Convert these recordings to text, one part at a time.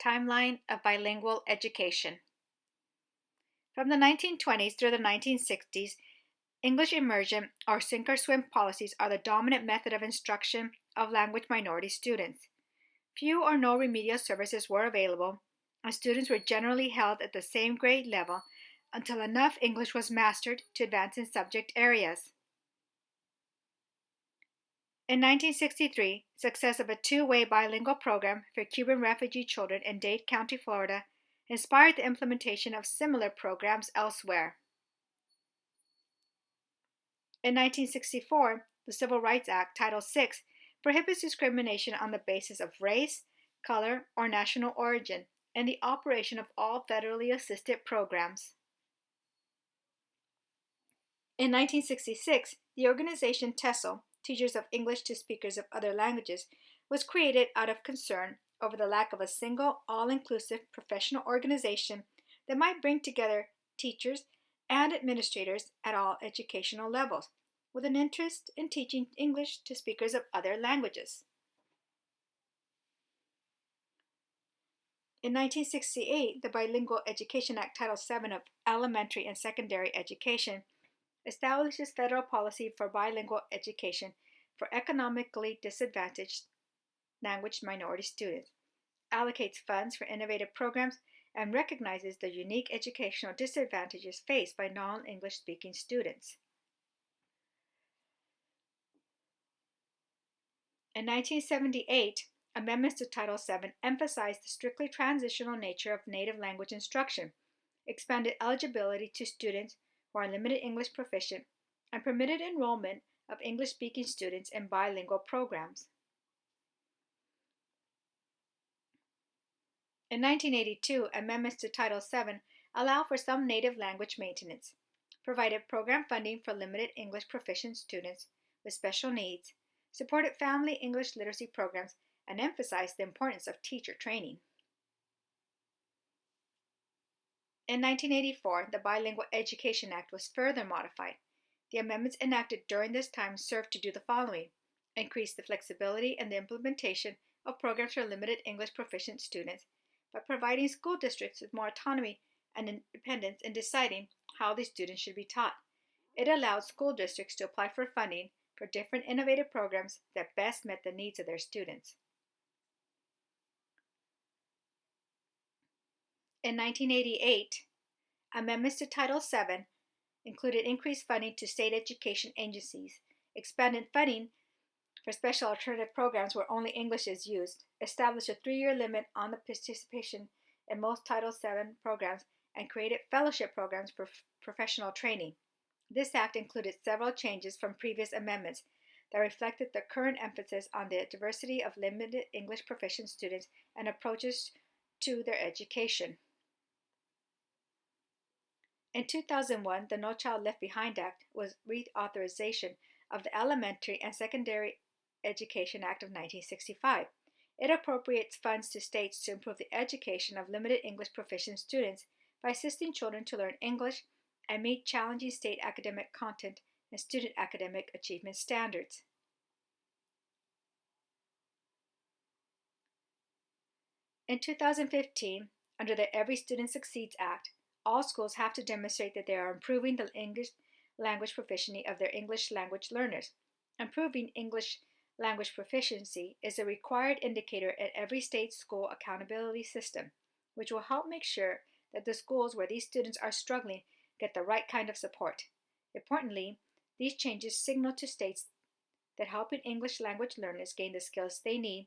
Timeline of Bilingual Education. From the 1920s through the 1960s, English immersion or sink or swim policies are the dominant method of instruction of language minority students. Few or no remedial services were available, and students were generally held at the same grade level until enough English was mastered to advance in subject areas. In 1963, success of a two-way bilingual program for Cuban refugee children in Dade County, Florida, inspired the implementation of similar programs elsewhere. In 1964, the Civil Rights Act, Title VI, prohibits discrimination on the basis of race, color, or national origin in the operation of all federally assisted programs. In 1966, the organization TESOL, Teachers of English to Speakers of Other Languages, was created out of concern over the lack of a single, all-inclusive professional organization that might bring together teachers and administrators at all educational levels, with an interest in teaching English to speakers of other languages. In 1968, the Bilingual Education Act, Title VII of Elementary and Secondary Education, establishes federal policy for bilingual education for economically disadvantaged language minority students, allocates funds for innovative programs, and recognizes the unique educational disadvantages faced by non-English speaking students. In 1978, amendments to Title VII emphasized the strictly transitional nature of native language instruction, expanded eligibility to students who are limited English proficient, and permitted enrollment of English-speaking students in bilingual programs. In 1982, amendments to Title VII allow for some native language maintenance, provided program funding for limited English proficient students with special needs, supported family English literacy programs, and emphasized the importance of teacher training. In 1984, the Bilingual Education Act was further modified. The amendments enacted during this time served to do the following: increase the flexibility in the implementation of programs for limited English proficient students by providing school districts with more autonomy and independence in deciding how these students should be taught. It allowed school districts to apply for funding for different innovative programs that best met the needs of their students. In 1988, amendments to Title VII included increased funding to state education agencies, expanded funding for special alternative programs where only English is used, established a 3-year limit on the participation in most Title VII programs, and created fellowship programs for professional training. This act included several changes from previous amendments that reflected the current emphasis on the diversity of limited English proficient students and approaches to their education. In 2001, the No Child Left Behind Act was reauthorization of the Elementary and Secondary Education Act of 1965. It appropriates funds to states to improve the education of limited English proficient students by assisting children to learn English and meet challenging state academic content and student academic achievement standards. In 2015, under the Every Student Succeeds Act, all schools have to demonstrate that they are improving the English language proficiency of their English language learners. Improving English language proficiency is a required indicator at every state school accountability system, which will help make sure that the schools where these students are struggling get the right kind of support. Importantly, these changes signal to states that helping English language learners gain the skills they need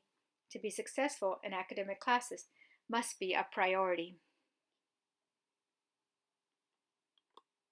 to be successful in academic classes must be a priority.